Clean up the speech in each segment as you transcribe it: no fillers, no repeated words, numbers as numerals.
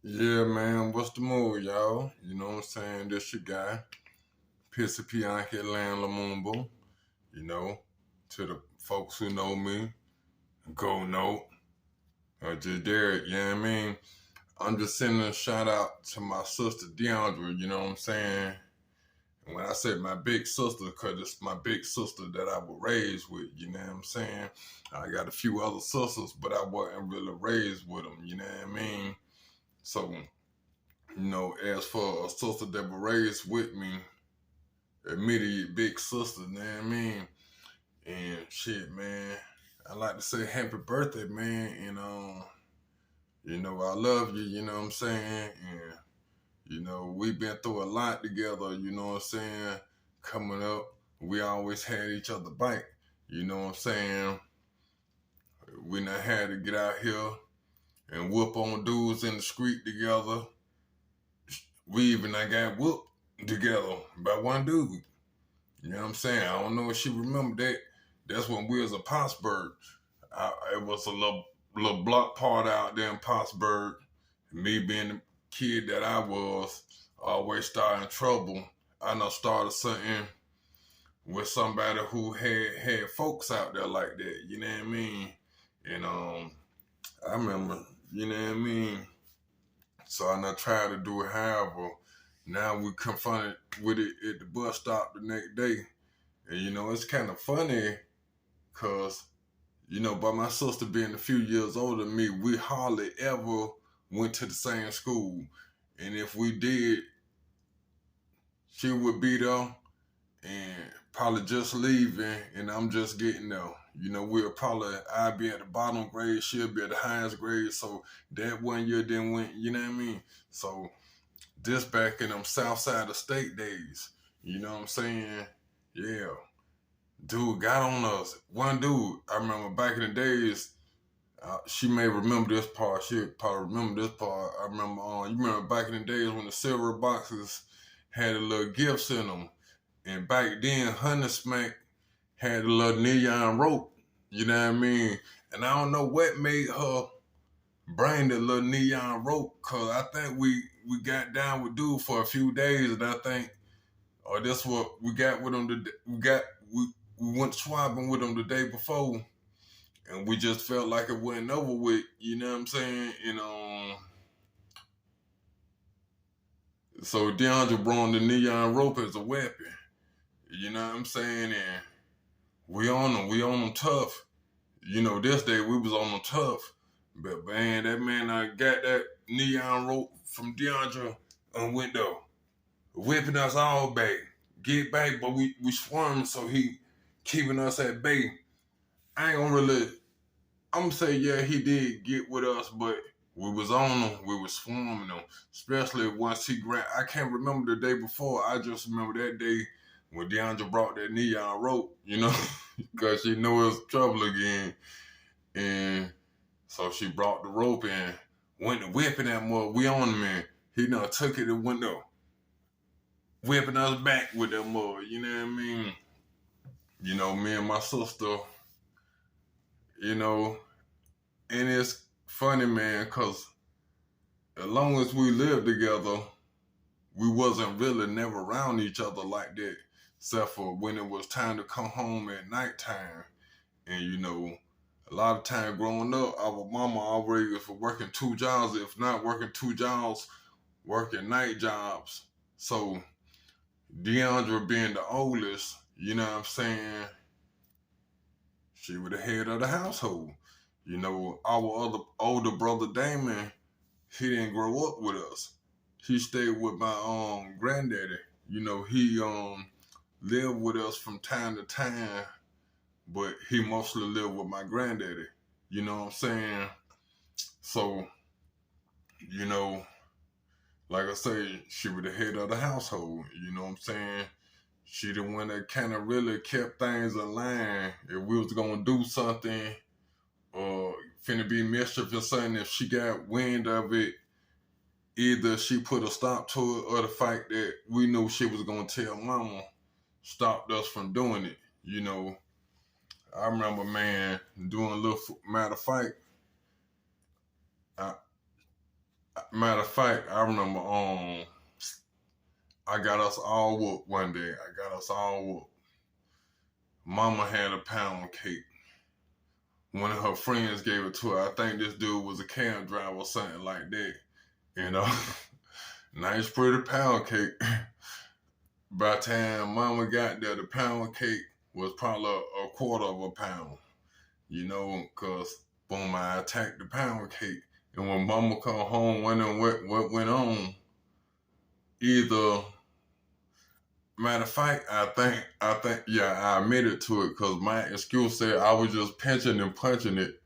Yeah, man, what's the move, y'all? You know what I'm saying? This your guy, Pissy Pianki Lan Lamumbo. You know, to the folks who know me, go note, or just Derek, you know what I mean? I'm just sending a shout out to my sister DeAndre, you know what I'm saying? And when I said my big sister, because it's my big sister that I was raised with, you know what I'm saying? I got a few other sisters, but I wasn't really raised with them, you know what I mean? So, as for a sister that was raised with me, immediate big sister, you know what I mean? And shit, man, I like to say happy birthday, man. And I love you, you know what I'm saying? And, we've been through a lot together, you know what I'm saying? Coming up, we always had each other back, you know what I'm saying? We done had to get out here and whoop on dudes in the street together. We even I got whooped together by one dude. You know what I'm saying? I don't know if she remember that. That's when we was in Pottsburg. It was a little block part out there in Pottsburg. Me being the kid that I was, always starting trouble. I know started something with somebody who had folks out there like that. You know what I mean? And I remember. You know what I mean? So I not tried to do it. However, now we confronted with it at the bus stop the next day. And it's kind of funny because, by my sister being a few years older than me, we hardly ever went to the same school. And if we did, she would be there and probably just leaving and I'm just getting there. I'd be at the bottom grade, she'll be at the highest grade. So that 1 year didn't went, you know what I mean? So this back in them South Side of State days, you know what I'm saying? Yeah. Dude got on us. One dude, I remember back in the days, she may remember this part. She probably remember this part. I remember, you remember back in the days when the silver boxes had a little gifts in them. And back then, Honey Smack had a little neon rope. You know what I mean? And I don't know what made her bring the little neon rope, because I think we got down with dude for a few days, and I think, or this what we got with him. We went swabbing with him the day before, and we just felt like it went over with. You know what I'm saying? And so DeAndre brought the neon rope as a weapon. You know what I'm saying? And we on them tough. This day we was on them tough. But man, that man got that neon rope from DeAndre and went though, whipping us all back. Get back, but we swarming, so he keeping us at bay. I ain't gonna really, I'm gonna say, yeah, he did get with us, but we was on him, we was swarming him. Especially once he grabbed, I can't remember the day before, I just remember that day when DeAndre brought that neon rope, because she knew it was trouble again. And so she brought the rope and went to whipping that mother. We on him, man. He done took it and went up, whipping us back with that mother. You know what I mean? Me and my sister, and it's funny, man, because as long as we lived together, we wasn't really never around each other like that, except for when it was time to come home at nighttime. And a lot of time growing up, our mama always was working two jobs, if not working two jobs, working night jobs. So DeAndre being the oldest, you know what I'm saying, she was the head of the household. Our other older brother Damon, he didn't grow up with us. He stayed with my granddaddy. He lived with us from time to time, but he mostly lived with my granddaddy. You know what I'm saying? So, you know, like I say, she was the head of the household. You know what I'm saying? She the one that kind of really kept things in line. If we was gonna do something or finna be mischief or something, if she got wind of it, either she put a stop to it or the fact that we knew she was gonna tell mama stopped us from doing it. I remember, man, doing a little matter of fact, Matter of fact, I remember I got us all whooped one day. I got us all whooped. Mama had a pound cake. One of her friends gave it to her. I think this dude was a cab driver or something like that. You know, nice pretty pound cake. By the time Mama got there, the pound cake was probably a quarter of a pound. You know, cause boom, I attacked the pound cake, and when Mama come home, what went on? Either matter of fact, I think, yeah, I admitted to it because my excuse said I was just pinching and punching it.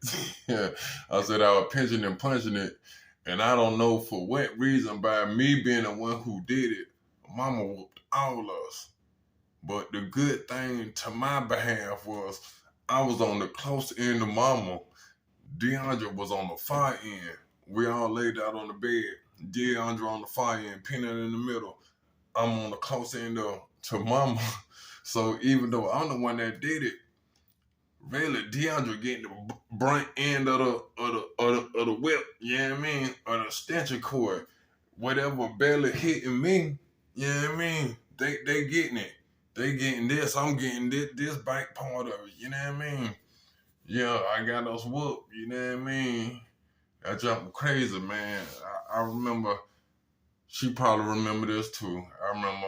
Yeah, I said I was pinching and punching it, and I don't know for what reason. By me being the one who did it, Mama whooped all us. But the good thing to my behalf was I was on the close end of Mama. DeAndre was on the far end. We all laid out on the bed. DeAndre on the far end, Peanut in the middle. I'm on the close end to Mama. So even though I'm the one that did it, really DeAndre getting the brunt end of the whip. You know what I mean? Or the extension cord. Whatever barely hitting me. You know what I mean? They getting it. They getting this. I'm getting this back part of it. You know what I mean? Yeah, I got us whooped. You know what I mean? That jump crazy, man. I remember. She probably remember this too. I remember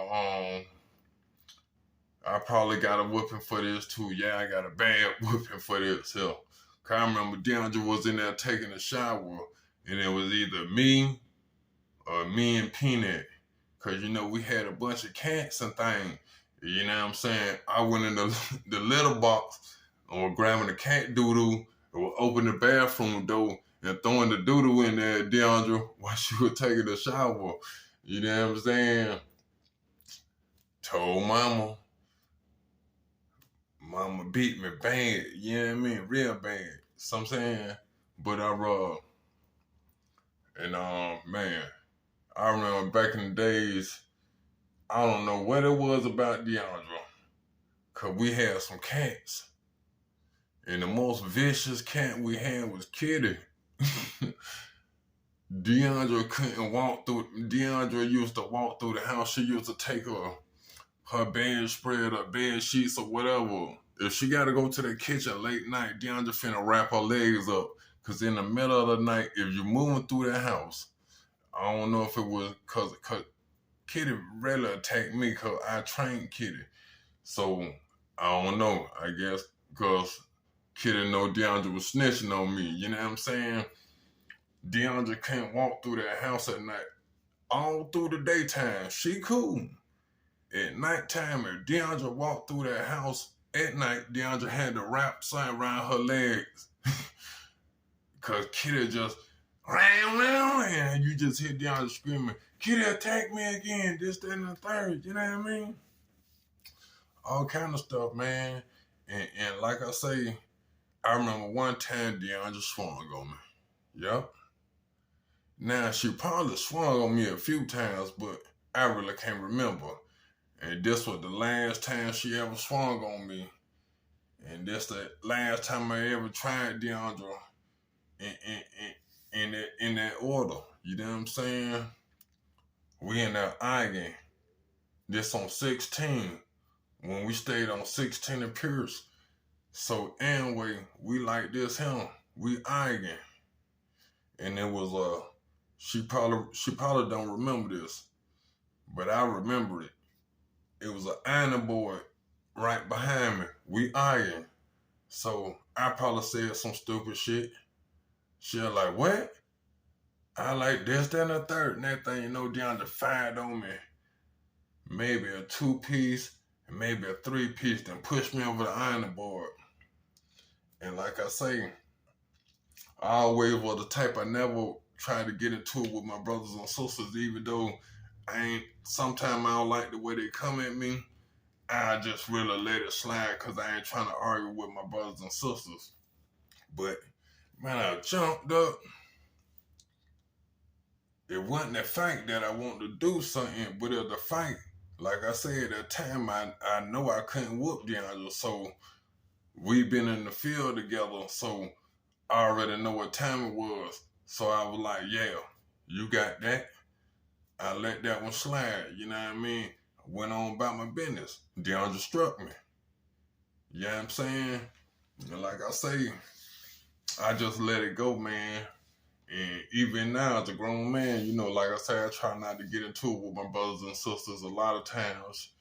I probably got a whooping for this too. Yeah, I got a bad whooping for this. Hell, cause I remember DeAndre was in there taking a shower, and it was either me or me and Peanut. Cause you know we had a bunch of cats and things. You know what I'm saying? I went in the litter box and was grabbing the cat doodoo and was opening the bathroom door and throwing the doodoo in there at DeAndre while she was taking a shower. You know what I'm saying? Told Mama. Mama beat me bad. You know what I mean? Real bad. So I'm saying? But and man, I remember back in the days, I don't know what it was about DeAndre. Cause we had some cats. And the most vicious cat we had was Kitty. DeAndre couldn't walk through. DeAndre used to walk through the house. She used to take her bed spread, her bed sheets or whatever. If she got to go to the kitchen late night, DeAndre finna wrap her legs up. Cause in the middle of the night, if you're moving through the house, I don't know if it was cause Kitty really attacked me cause I trained Kitty. So I don't know. I guess cause Kitty know DeAndre was snitching on me. You know what I'm saying? DeAndre can't walk through that house at night. All through the daytime, she cool. At nighttime, if DeAndre walked through that house at night, DeAndre had to wrap something around her legs. Cause Kitty just and you just hear DeAndre screaming, Kitty attacked me again, this, that, and the third. You know what I mean? All kind of stuff, man. And like I say, I remember one time DeAndre swung on me. Yep. Now she probably swung on me a few times, but I really can't remember. And this was the last time she ever swung on me. And this the last time I ever tried DeAndre in that order. You know what I'm saying? We in there arguing. This on 16. When we stayed on 16 and Pierce. So anyway, we like this him. We arguing. And it was she probably don't remember this. But I remember it. It was an iron board right behind me. We arguing. So I probably said some stupid shit. She was like, what? I like this, that, and the third. And that thing, you know, DeAndre fired on me. Maybe a 2-piece and maybe a 3-piece, then pushed me over the iron board. And like I say, I always was the type I never tried to get into it with my brothers and sisters, even though sometimes I don't like the way they come at me. I just really let it slide because I ain't trying to argue with my brothers and sisters. But, man, I jumped up. It wasn't the fact that I wanted to do something, but it was the fight. Like I said, at the time, I know I couldn't whoop DeAndre, so we been in the field together, so I already know what time it was. So I was like, yeah. You got that. I let that one slide. You know what I mean? I went on about my business. DeAndre struck me. You know what I'm saying? And like I say, I just let it go, man. And even now, as a grown man, like I say, I try not to get into it with my brothers and sisters a lot of times.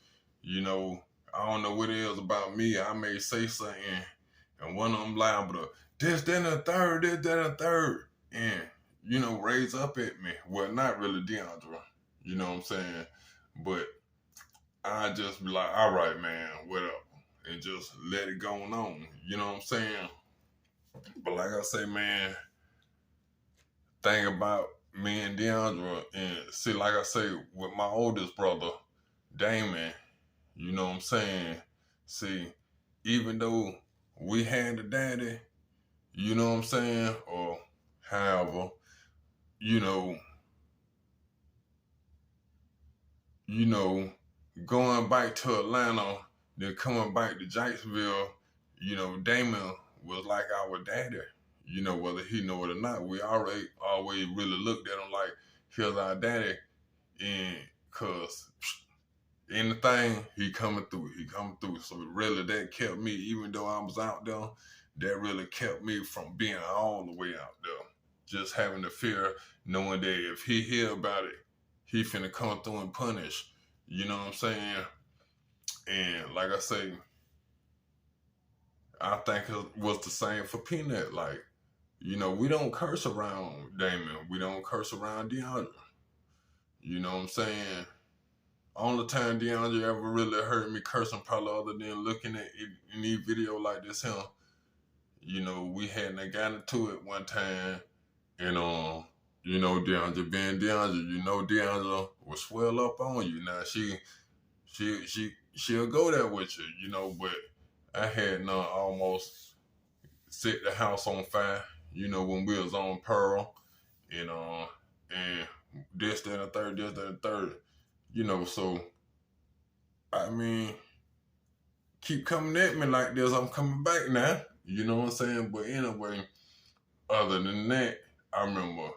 I don't know what it is about me. I may say something, and one of them liable to this, then a third, this, then a third, and raise up at me. Well, not really DeAndre. You know what I'm saying? But I just be like, all right, man, whatever, and just let it go on. You know what I'm saying? But like I say, man, thing about me and DeAndre, and see, like I say, with my oldest brother, Damon, you know what I'm saying? See, even though we had a daddy, you know what I'm saying? Or however, you know, you know, going back to Atlanta, then coming back to Jacksonville, Damon was like our daddy. Whether he know it or not, we always really looked at him like here's our daddy, and cause anything he coming through. So really, that kept me, even though I was out there, that really kept me from being all the way out there. Just having the fear, knowing that if he hear about it, he finna come through and punish. You know what I'm saying? And like I say, I think it was the same for Peanut. Like, we don't curse around Damon. We don't curse around DeAndre. You know what I'm saying? Only time DeAndre ever really heard me cursing, probably other than looking at any video like this him. We hadn't got into it one time, and DeAndre being DeAndre, DeAndre will swell up on you. Now she'll go there with you, but I had almost set the house on fire, when we was on Pearl, and this, that, and third, this, that, and third. So I mean, keep coming at me like this, I'm coming back now. You know what I'm saying? But anyway, other than that, I remember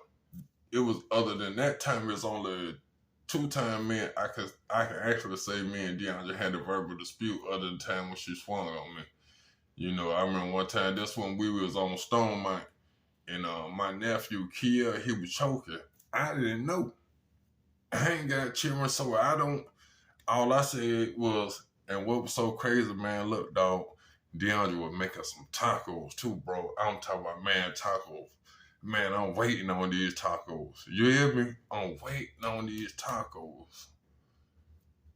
it was other than that time, it's only two times I can actually say me and DeAndre had a verbal dispute other than time when she swung on me. I remember one time, this when we was on Stone Mount, and my nephew Kia, he was choking. I didn't know. I ain't got children, so I don't. All I said was, and what was so crazy, man, look, dog, DeAndre was making some tacos too, bro. I'm talking about, man, tacos. Man, I'm waiting on these tacos. You hear me? I'm waiting on these tacos.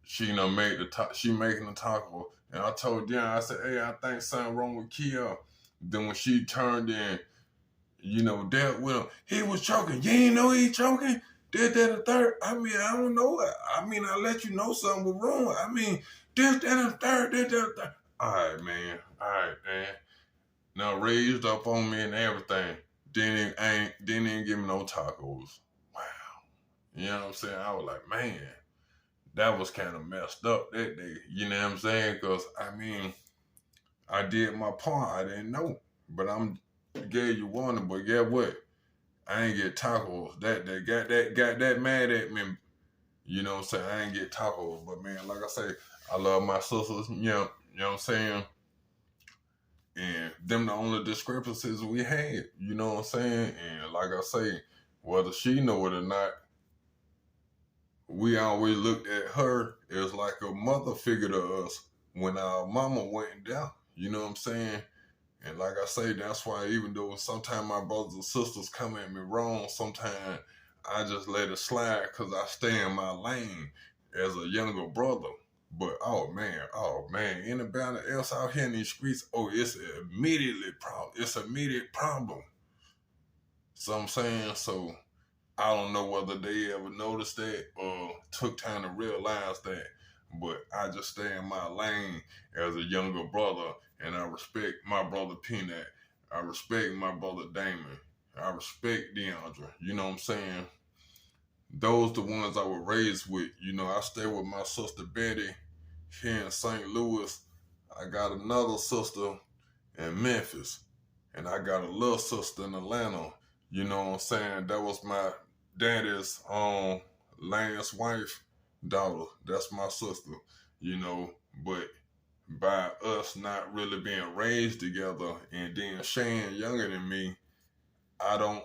She she making the taco. And I told DeAndre, I said, hey, I think something wrong with Kia. Then when she turned in, dealt with him, he was choking. You ain't know he choking? Did that and third. I mean, I don't know. I mean, I let you know something was wrong. I mean, this, that, and third, this, that, and third. All right, man. Now raised up on me and everything. Didn't even give me no tacos. Wow. You know what I'm saying? I was like, man, that was kind of messed up that day. You know what I'm saying? Because, I mean, I did my part. I didn't know. But I'm gave you warning. But guess what? I ain't get tacos that day. Got that mad at me. You know what I'm saying? I ain't get tacos. But man, like I say, I love my sisters. You know what I'm saying? And them the only discrepancies we had. You know what I'm saying? And like I say, whether she know it or not, we always looked at her as like a mother figure to us when our mama went down. You know what I'm saying? And like I say, that's why even though sometimes my brothers and sisters come at me wrong, sometimes I just let it slide because I stay in my lane as a younger brother. But oh man, anybody else out here in these streets, it's an immediate problem. It's an immediate problem. So I'm saying, so I don't know whether they ever noticed that or took time to realize that. But I just stay in my lane as a younger brother, and I respect my brother Peanut. I respect my brother Damon. I respect DeAndre. You know what I'm saying? Those the ones I was raised with. I stay with my sister Betty here in St. Louis. I got another sister in Memphis, and I got a little sister in Atlanta. You know what I'm saying? daddy's Lance wife, daughter. That's my sister, you know. But by us not really being raised together, and then Shane younger than me, I don't,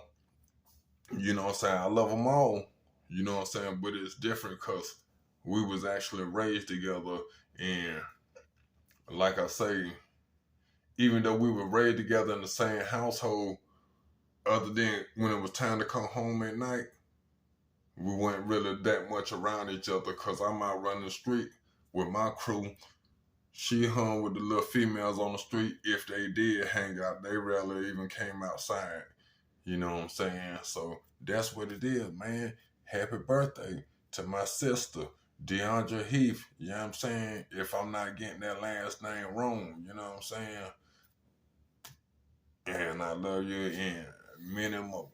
you know what I'm saying, I love them all, you know what I'm saying, but it's different because we was actually raised together. And like I say, even though we were raised together in the same household, other than when it was time to come home at night, we weren't really that much around each other because I'm out running the street with my crew. She hung with the little females on the street. If they did hang out, they rarely even came outside. You know what I'm saying? So that's what it is, man. Happy birthday to my sister, DeAndre Heath. You know what I'm saying? If I'm not getting that last name wrong, you know what I'm saying? And I love you and many more.